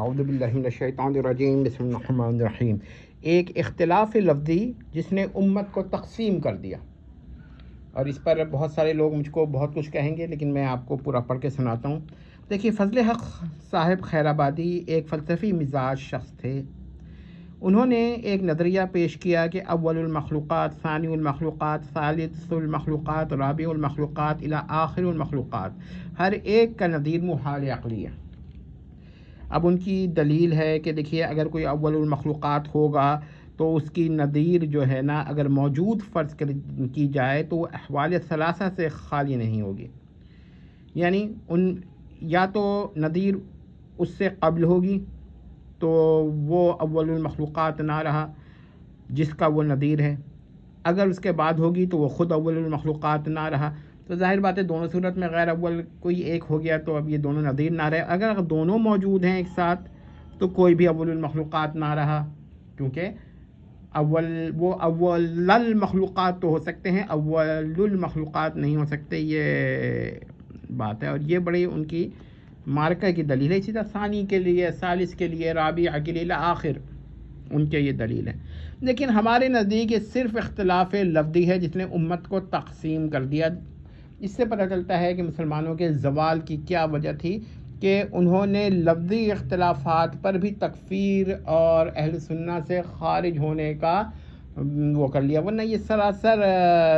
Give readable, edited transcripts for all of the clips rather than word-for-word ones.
اعوذ باللہ من الشیطان الرجیم، بسم اللہ الرحمن الرحیم۔ ایک اختلاف لفظی جس نے امت کو تقسیم کر دیا، اور اس پر بہت سارے لوگ مجھ کو بہت کچھ کہیں گے، لیکن میں آپ کو پورا پڑھ کے سناتا ہوں۔ دیکھیے، فضل حق صاحب خیر آبادی ایک فلسفی مزاج شخص تھے۔ انہوں نے ایک نظریہ پیش کیا کہ اول المخلوقات، ثانی المخلوقات، ثالث المخلوقات، رابع المخلوقات الی آخر المخلوقات، ہر ایک کا نظیر محال عقلی ہے۔ اب ان کی دلیل ہے کہ دیکھیے، اگر کوئی اول المخلوقات ہوگا تو اس کی نظیر جو ہے نا، اگر موجود فرض کی جائے تو وہ احوال ثلاثہ سے خالی نہیں ہوگی، یعنی یا تو نظیر اس سے قبل ہوگی تو وہ اول المخلوقات نہ رہا جس کا وہ نظیر ہے، اگر اس کے بعد ہوگی تو وہ خود اول المخلوقات نہ رہا۔ تو ظاہر بات ہے دونوں صورت میں غیر اول کوئی ایک ہو گیا تو اب یہ دونوں نظیر نہ رہے۔ اگر دونوں موجود ہیں ایک ساتھ تو کوئی بھی اول المخلوقات نہ رہا، کیونکہ وہ اول المخلوقات تو ہو سکتے ہیں، اول المخلوقات نہیں ہو سکتے، یہ بات ہے۔ اور یہ بڑی ان کی مارکہ کی دلیل ہے۔ اسی طرح ثانی کے لیے، ثالث کے لیے، رابع کے لیے آخر، ان کے یہ دلیل ہے۔ لیکن ہمارے نزدیک یہ صرف اختلاف لفظی ہے جس نے امت کو تقسیم کر دیا۔ اس سے پتہ چلتا ہے کہ مسلمانوں کے زوال کی کیا وجہ تھی کہ انہوں نے لفظی اختلافات پر بھی تکفیر اور اہل سنت سے خارج ہونے کا وہ کر لیا، ورنہ یہ سراسر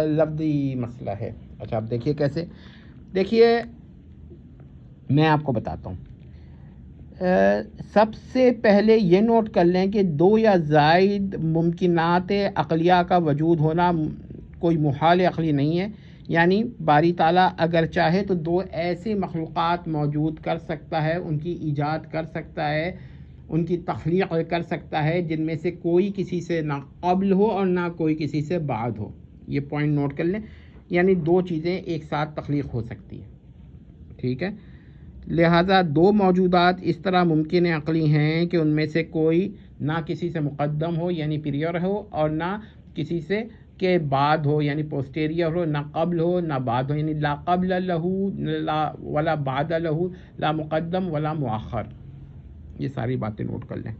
لفظی مسئلہ ہے۔ اچھا، اب دیکھیے کیسے۔ دیکھیے، میں آپ کو بتاتا ہوں۔ سب سے پہلے یہ نوٹ کر لیں کہ دو یا زائد ممکنات عقلیہ کا وجود ہونا کوئی محال عقلی نہیں ہے، یعنی باری تعالیٰ اگر چاہے تو دو ایسی مخلوقات موجود کر سکتا ہے، ان کی ایجاد کر سکتا ہے، ان کی تخلیق کر سکتا ہے، جن میں سے کوئی کسی سے نہ قبل ہو اور نہ کوئی کسی سے بعد ہو۔ یہ پوائنٹ نوٹ کر لیں، یعنی دو چیزیں ایک ساتھ تخلیق ہو سکتی ہیں، ٹھیک ہے۔ لہٰذا دو موجودات اس طرح ممکن عقلی ہیں کہ ان میں سے کوئی نہ کسی سے مقدم ہو یعنی پریور ہو، اور نہ کسی سے کے بعد ہو یعنی پوسٹیریئر ہو، نہ قبل ہو نہ بعد ہو، یعنی لا قبل لہ ولا بعد لہ، لا مقدم ولا مؤخر۔ یہ ساری باتیں نوٹ کر لیں۔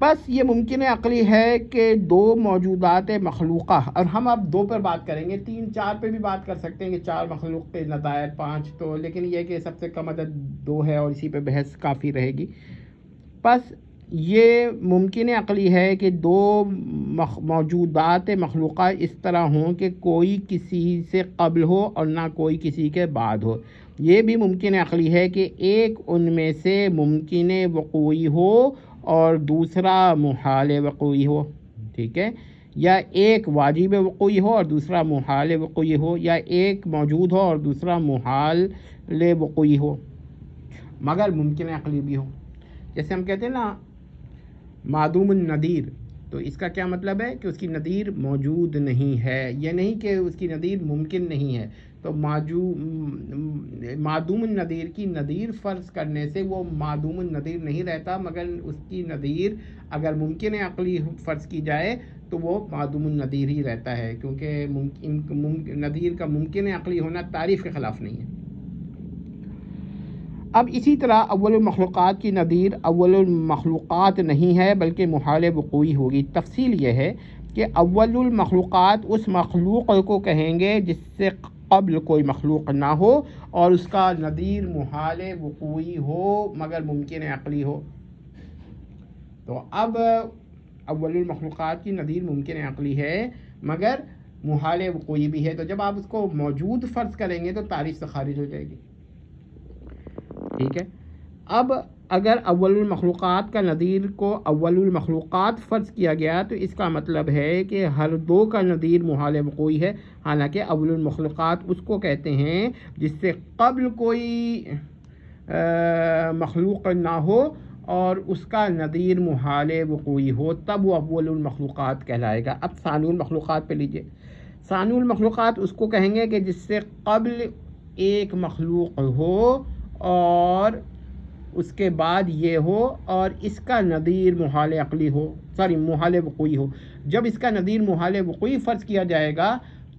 بس یہ ممکن عقلی ہے کہ دو موجودات مخلوقہ، اور ہم اب دو پر بات کریں گے، تین چار پہ بھی بات کر سکتے ہیں کہ چار مخلوق کے نظائر پانچ، تو لیکن یہ کہ سب سے کم عدد دو ہے اور اسی پہ بحث کافی رہے گی۔ بس یہ ممکن عقلی ہے کہ دو موجودات مخلوقہ اس طرح ہوں کہ کوئی کسی سے قبل ہو اور نہ کوئی کسی کے بعد ہو۔ یہ بھی ممکن عقلی ہے کہ ایک ان میں سے ممکن وقوعی ہو اور دوسرا محال وقوعی ہو، ٹھیک ہے، یا ایک واجب وقوعی ہو اور دوسرا محال وقوعی ہو، یا ایک موجود ہو اور دوسرا محال وقوعی ہو، مگر ممکن عقلی بھی ہو۔ جیسے ہم کہتے ہیں نا معدوم النظیر، تو اس کا کیا مطلب ہے کہ اس کی نظیر موجود نہیں ہے، یہ نہیں کہ اس کی نظیر ممکن نہیں ہے۔ تو معدوم النظیر کی نظیر فرض کرنے سے وہ معدوم النظیر نہیں رہتا، مگر اس کی نظیر اگر ممکن عقلی فرض کی جائے تو وہ معدوم النظیر ہی رہتا ہے، کیونکہ نظیر کا ممکن عقلی ہونا تعریف کے خلاف نہیں ہے۔ اب اسی طرح اول المخلوقات کی نظیر اول المخلوقات نہیں ہے بلکہ محال وقوعی ہوگی۔ تفصیل یہ ہے کہ اول المخلوقات اس مخلوق کو کہیں گے جس سے قبل کوئی مخلوق نہ ہو اور اس کا نظیر محال وقوعی ہو مگر ممکن عقلی ہو۔ تو اب اول المخلوقات کی نظیر ممکن عقلی ہے مگر محال وقوعی بھی ہے، تو جب آپ اس کو موجود فرض کریں گے تو تعریف سے خارج ہو جائے گی، ٹھیک ہے۔ اب اگر اول المخلوقات کا نظیر کو اول المخلوقات فرض کیا گیا تو اس کا مطلب ہے کہ ہر دو کا نظیر محال وقوعی ہے، حالانکہ اول المخلوقات اس کو کہتے ہیں جس سے قبل کوئی مخلوق نہ ہو اور اس کا نظیر محال وقوعی ہو، تب وہ اول المخلوقات کہلائے گا۔ اب ثانی المخلوقات پہ لیجئے۔ ثانی المخلوقات اس کو کہیں گے کہ جس سے قبل ایک مخلوق ہو اور اس کے بعد یہ ہو اور اس کا نظیر محال عقلی ہو، محال وقوعی ہو۔ جب اس کا نظیر محال وقوعی فرض کیا جائے گا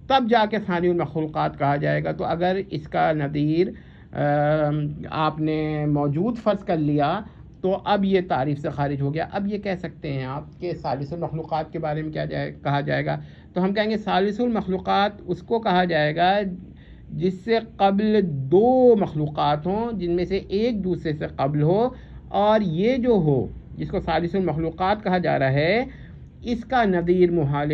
تب جا کے ثانی المخلوقات کہا جائے گا۔ تو اگر اس کا نظیر آپ نے موجود فرض کر لیا تو اب یہ تعریف سے خارج ہو گیا. اب یہ کہہ سکتے ہیں آپ کہ ثالث المخلوقات کے بارے میں کہا جائے گا. تو ہم کہیں گے ثالث المخلوقات اس کو کہا جائے گا جس سے قبل دو مخلوقات ہوں جن میں سے ایک دوسرے سے قبل ہو, اور یہ جو ہو جس کو ثالث المخلوقات کہا جا رہا ہے اس کا نظیر محال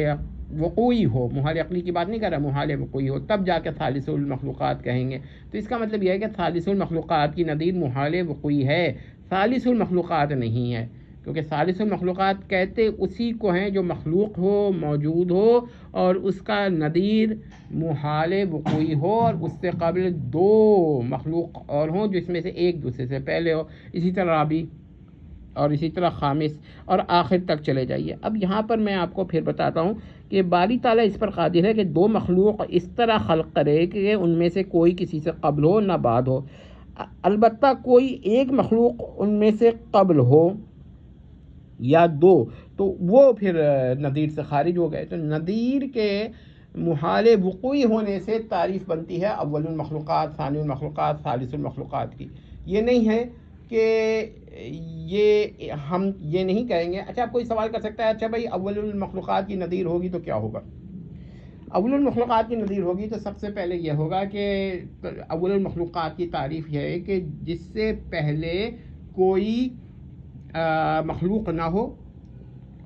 وقوعی ہو. محال عقلی کی بات نہیں کر رہا, محال وقوعی ہو, تب جا کے ثالث المخلوقات کہیں گے. تو اس کا مطلب یہ ہے کہ ثالث المخلوقات کی نظیر محال وقوعی ہے, ثالث المخلوقات نہیں ہے, کیونکہ ثالث المخلوقات کہتے اسی کو ہیں جو مخلوق ہو, موجود ہو, اور اس کا نظیر محال وقوعی ہو اور اس سے قبل دو مخلوق اور ہوں جس میں سے ایک دوسرے سے پہلے ہو. اسی طرح رابع اور اسی طرح خامس اور آخر تک چلے جائیے. اب یہاں پر میں آپ کو پھر بتاتا ہوں کہ باری تعالیٰ اس پر قادر ہے کہ دو مخلوق اس طرح خلق کرے کہ ان میں سے کوئی کسی سے قبل ہو نہ بعد ہو. البتہ کوئی ایک مخلوق ان میں سے قبل ہو یا دو تو وہ پھر نظیر سے خارج ہو گئے. تو نظیر کے محال وقوعی ہونے سے تعریف بنتی ہے اول المخلوقات, ثانی المخلوقات, ثالث المخلوقات کی. یہ نہیں ہے کہ ہم یہ نہیں کہیں گے. اچھا, آپ کوئی سوال کر سکتا ہے اچھا بھائی اول المخلوقات کی نظیر ہوگی تو کیا ہوگا؟ اول المخلوقات کی نظیر ہوگی تو سب سے پہلے یہ ہوگا کہ اول المخلوقات کی تعریف یہ ہے کہ جس سے پہلے کوئی مخلوق نہ ہو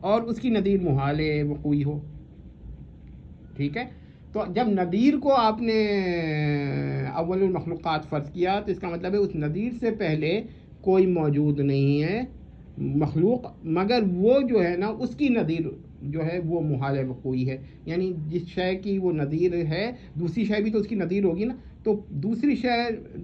اور اس کی نظیر محال وقوعی ہو. ٹھیک ہے, تو جب نظیر کو آپ نے اول المخلوقات فرض کیا تو اس کا مطلب ہے اس نظیر سے پہلے کوئی موجود نہیں ہے مخلوق, مگر وہ جو ہے نا اس کی نظیر جو ہے وہ محال وقوعی ہے. یعنی جس شے کی وہ نظیر ہے دوسری شے بھی تو اس کی نظیر ہوگی نا, تو دوسری شے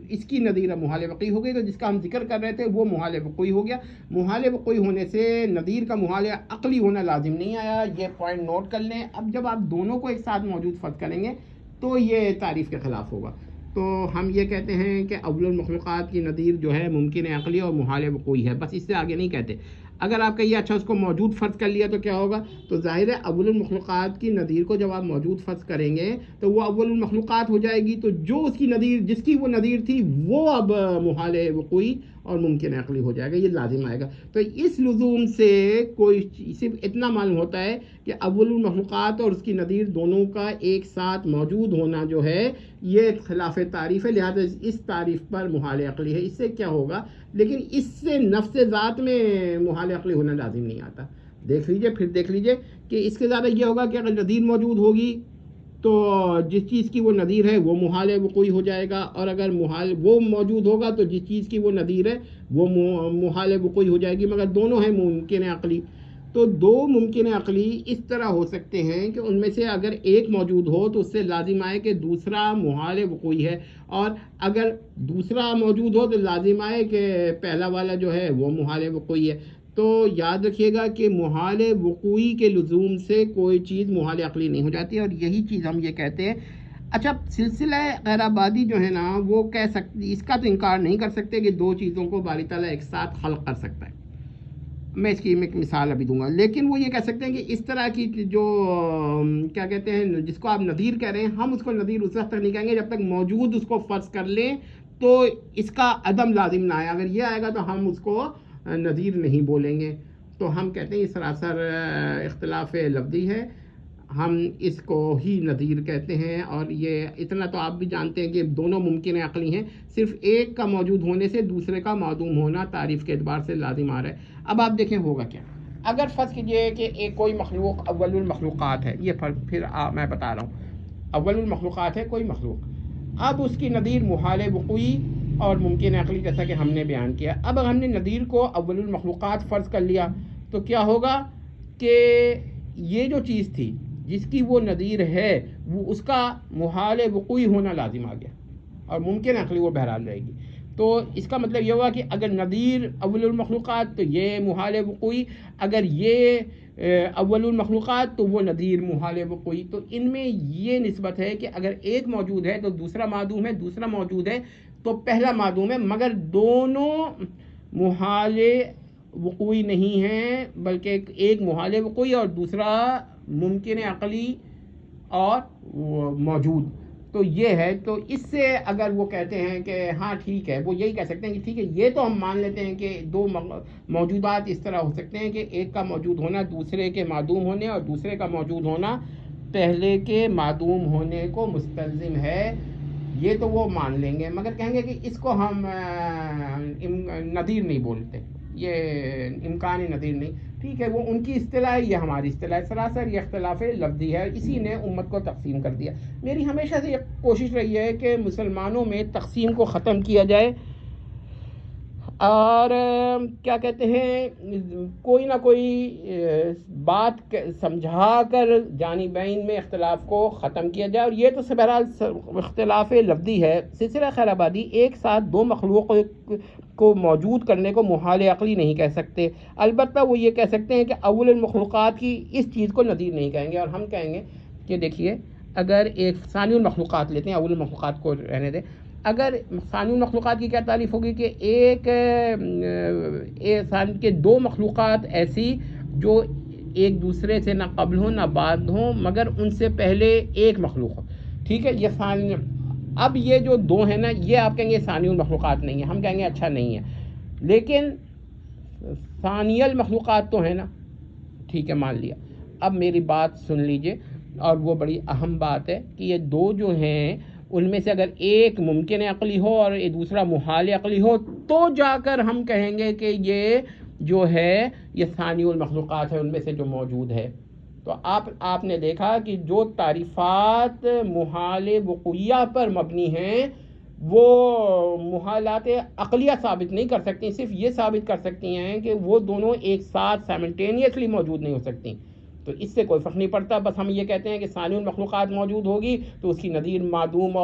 اس کی نظیر محال وقوعی ہو گئی, تو جس کا ہم ذکر کر رہے تھے وہ محال وقوعی ہو گیا. محال وقوعی ہونے سے نظیر کا محال عقلی ہونا لازم نہیں آیا, یہ پوائنٹ نوٹ کر لیں. اب جب آپ دونوں کو ایک ساتھ موجود فرض کریں گے تو یہ تعریف کے خلاف ہوگا. تو ہم یہ کہتے ہیں کہ اول المخلوقات کی نظیر جو ہے ممکن عقلی اور محال وقوعی ہے, بس اس سے آگے نہیں کہتے. اگر آپ کہیے اچھا اس کو موجود فرض کر لیا تو کیا ہوگا, تو ظاہر ہے اول المخلوقات کی نظیر کو جب آپ موجود فرض کریں گے تو وہ اول المخلوقات ہو جائے گی, تو جو اس کی نظیر جس کی وہ نظیر تھی وہ اب محال وقوعی اور ممکن عقلی ہو جائے گا, یہ لازم آئے گا. تو اس لزوم سے کوئی صرف اتنا معلوم ہوتا ہے کہ اول المخلوقات اور اس کی نظیر دونوں کا ایک ساتھ موجود ہونا جو ہے یہ خلاف تعریف ہے, لہذا اس تعریف پر محال عقلی ہے. اس سے کیا ہوگا, لیکن اس سے نفس ذات میں محال عقلی ہونا لازم نہیں آتا. دیکھ لیجئے, پھر دیکھ لیجئے کہ اس کے زیادہ یہ ہوگا کہ اگر نظیر موجود ہوگی تو جس چیز کی وہ نظیر ہے وہ محال وقوعی ہو جائے گا, اور اگر محال وہ موجود ہوگا تو جس چیز کی وہ نظیر ہے وہ محال وقوعی ہو جائے گی, مگر دونوں ہیں ممکن عقلی. تو دو ممکن عقلی اس طرح ہو سکتے ہیں کہ ان میں سے اگر ایک موجود ہو تو اس سے لازم آئے کہ دوسرا محال وقوعی ہے, اور اگر دوسرا موجود ہو تو لازم آئے کہ پہلا والا جو ہے وہ محال وقوعی ہے. تو یاد رکھیے گا کہ محال وقوعی کے لزوم سے کوئی چیز محال عقلی نہیں ہو جاتی, اور یہی چیز ہم یہ کہتے ہیں. اچھا, سلسلہ غیر آبادی جو ہے نا وہ کہہ سکتی, اس کا تو انکار نہیں کر سکتے کہ دو چیزوں کو باری تعالیٰ ایک ساتھ خلق کر سکتا ہے. میں اس کی ایک مثال ابھی دوں گا, لیکن وہ یہ کہہ سکتے ہیں کہ اس طرح کی جو کیا کہتے ہیں جس کو آپ نظیر کہہ رہے ہیں, ہم اس کو نظیر اس وقت تک نہیں کہیں گے جب تک موجود اس کو فرض کر لیں تو اس کا عدم لازم نہ آئے. اگر یہ آئے گا تو ہم اس کو نظیر نہیں بولیں گے. تو ہم کہتے ہیں یہ سراسر اختلاف لفظی ہے, ہم اس کو ہی نظیر کہتے ہیں. اور یہ اتنا تو آپ بھی جانتے ہیں کہ دونوں ممکن عقلی ہیں, صرف ایک کا موجود ہونے سے دوسرے کا معدوم ہونا تعریف کے اعتبار سے لازم آ رہا ہے. اب آپ دیکھیں ہوگا کیا. اگر فرض کیجئے کہ ایک کوئی مخلوق اول المخلوقات ہے, یہ پھر میں بتا رہا ہوں, اول المخلوقات ہے کوئی مخلوق, اب اس کی نظیر محال وقوعی اور ممکن عقلی جیسا کہ ہم نے بیان کیا. اب اگر ہم نے نظیر کو اول المخلوقات فرض کر لیا تو کیا ہوگا کہ یہ جو چیز تھی جس کی وہ نظیر ہے وہ اس کا محال وقوعی ہونا لازم آ گیا, اور ممکن عقلی وہ بہرحال رہے گی. تو اس کا مطلب یہ ہوا کہ اگر نظیر اول المخلوقات تو یہ محال وقوعی, اگر یہ اول المخلوقات تو وہ نظیر محال وقوعی. تو ان میں یہ نسبت ہے کہ اگر ایک موجود ہے تو دوسرا معدوم ہے, دوسرا موجود ہے تو پہلا معدوم ہے, مگر دونوں محال وقوعی نہیں ہیں بلکہ ایک محال وقوعی اور دوسرا ممکن عقلی اور موجود. تو یہ ہے. تو اس سے اگر وہ کہتے ہیں کہ ہاں ٹھیک ہے، وہ یہی کہہ سکتے ہیں کہ ٹھیک ہے یہ تو ہم مان لیتے ہیں کہ دو موجودات اس طرح ہو سکتے ہیں کہ ایک کا موجود ہونا دوسرے کے معدوم ہونے اور دوسرے کا موجود ہونا پہلے کے معدوم ہونے کو مستلزم ہے. یہ تو وہ مان لیں گے، مگر کہیں گے کہ اس کو ہم نظیر نہیں بولتے، یہ امکان نظیر نہیں. ٹھیک ہے، وہ ان کی اصطلاح ہے، یہ ہماری اصطلاح ہے. سراسر یہ اختلاف لفظی ہے، اسی نے امت کو تقسیم کر دیا. میری ہمیشہ سے یہ کوشش رہی ہے کہ مسلمانوں میں تقسیم کو ختم کیا جائے، اور کیا کہتے ہیں کوئی نہ کوئی بات سمجھا کر جانبین میں اختلاف کو ختم کیا جائے. اور یہ تو بہرحال اختلاف لفظی ہے. سلسلہ خیر آبادی ایک ساتھ دو مخلوق کو موجود کرنے کو محال عقلی نہیں کہہ سکتے. البتہ وہ یہ کہہ سکتے ہیں کہ اول المخلوقات کی اس چیز کو نظیر نہیں کہیں گے. اور ہم کہیں گے کہ دیکھیے، اگر ایک ثانی المخلوقات لیتے ہیں، اول المخلوقات کو رہنے دیں، اگر ثانی المخلوقات کی کیا تعریف ہوگی کہ ایک کے دو مخلوقات ایسی جو ایک دوسرے سے نہ قبل ہوں نہ بعد ہوں، مگر ان سے پہلے ایک مخلوق ہو. ٹھیک ہے، یہ ثانی. اب یہ جو دو ہیں نا، یہ آپ کہیں گے ثانی المخلوقات نہیں ہیں. ہم کہیں گے اچھا نہیں ہے، لیکن ثانی المخلوقات تو ہیں نا. ٹھیک ہے، مان لیا. اب میری بات سن لیجئے، اور وہ بڑی اہم بات ہے کہ یہ دو جو ہیں ان میں سے اگر ایک ممکن عقلی ہو اور دوسرا محال عقلی ہو، تو جا کر ہم کہیں گے کہ یہ جو ہے یہ ثانی المخلوقات ہے، ان میں سے جو موجود ہے. تو آپ نے دیکھا کہ جو تعریفات محال وقوعیہ پر مبنی ہیں وہ محالات عقلیہ ثابت نہیں کر سکتی، صرف یہ ثابت کر سکتی ہیں کہ وہ دونوں ایک ساتھ سائملٹینیسلی موجود نہیں ہو سکتی. تو اس سے کوئی فرق نہیں پڑتا. بس ہم یہ کہتے ہیں کہ ثانی المخلوقات موجود ہوگی تو اس کی نظیر معدوم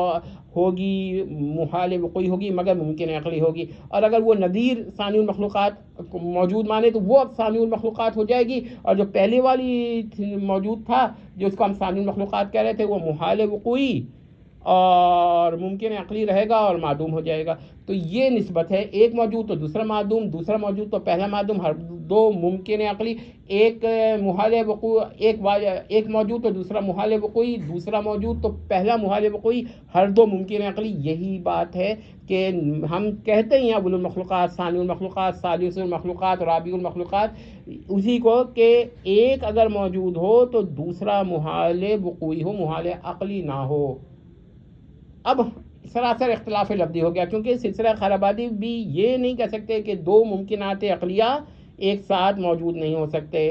ہوگی، محال وقوعی ہوگی، مگر ممکن عقلی ہوگی. اور اگر وہ نظیر ثانی المخلوقات موجود مانے تو وہ اب ثانی المخلوقات ہو جائے گی، اور جو پہلے والی موجود تھا جو اس کو ہم ثانی المخلوقات کہہ رہے تھے وہ محال وقوعی اور ممکن عقلی رہے گا اور معدوم ہو جائے گا. تو یہ نسبت ہے، ایک موجود تو دوسرا معدوم، دوسرا موجود تو پہلا معدوم. ہر دو ممکن عقلی، ایک محال وقوع، ایک موجود تو دوسرا محال وقوعی، دوسرا موجود تو پہلا محال وقوعی، ہر دو ممکن عقلی. یہی بات ہے کہ ہم کہتے ہیں اول المخلوقات، ثانی المخلوقات، ثالث المخلوقات، رابع المخلوقات، اسی کو کہ ایک اگر موجود ہو تو دوسرا محال وقوعی ہو، محال عقلی نہ ہو. اب سراسر اختلاف لفظی ہو گیا، کیونکہ سلسلہ خیر آبادی بھی یہ نہیں کہہ سکتے کہ دو ممکنات عقلیہ ایک ساتھ موجود نہیں ہو سکتے.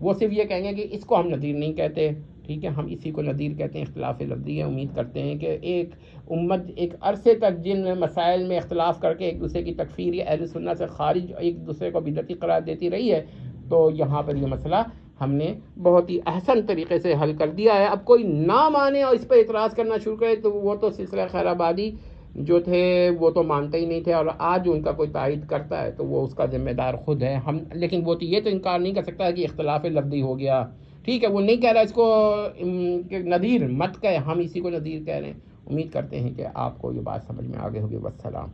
وہ صرف یہ کہیں گے کہ اس کو ہم نظیر نہیں کہتے. ٹھیک ہے، ہم اسی کو نظیر کہتے ہیں. اختلاف لفظی ہے. امید کرتے ہیں کہ ایک امت ایک عرصے تک جن مسائل میں اختلاف کر کے ایک دوسرے کی تکفیر یا اہل سنت سے خارج ایک دوسرے کو بدعتی قرار دیتی رہی ہے، تو یہاں پر یہ مسئلہ ہم نے بہت ہی احسن طریقے سے حل کر دیا ہے. اب کوئی نہ مانے اور اس پہ اعتراض کرنا شروع کرے تو وہ تو سلسلہ خیر آبادی جو تھے وہ تو مانتے ہی نہیں تھے، اور آج جو ان کا کوئی تائید کرتا ہے تو وہ اس کا ذمہ دار خود ہے. ہم لیکن وہ تو یہ تو انکار نہیں کر سکتا کہ اختلاف لفظی ہو گیا. ٹھیک ہے، وہ نہیں کہہ رہا اس کو نظیر مت کہے، ہم اسی کو نظیر کہہ رہے ہیں. امید کرتے ہیں کہ آپ کو یہ بات سمجھ میں آگے ہوگی. والسلام.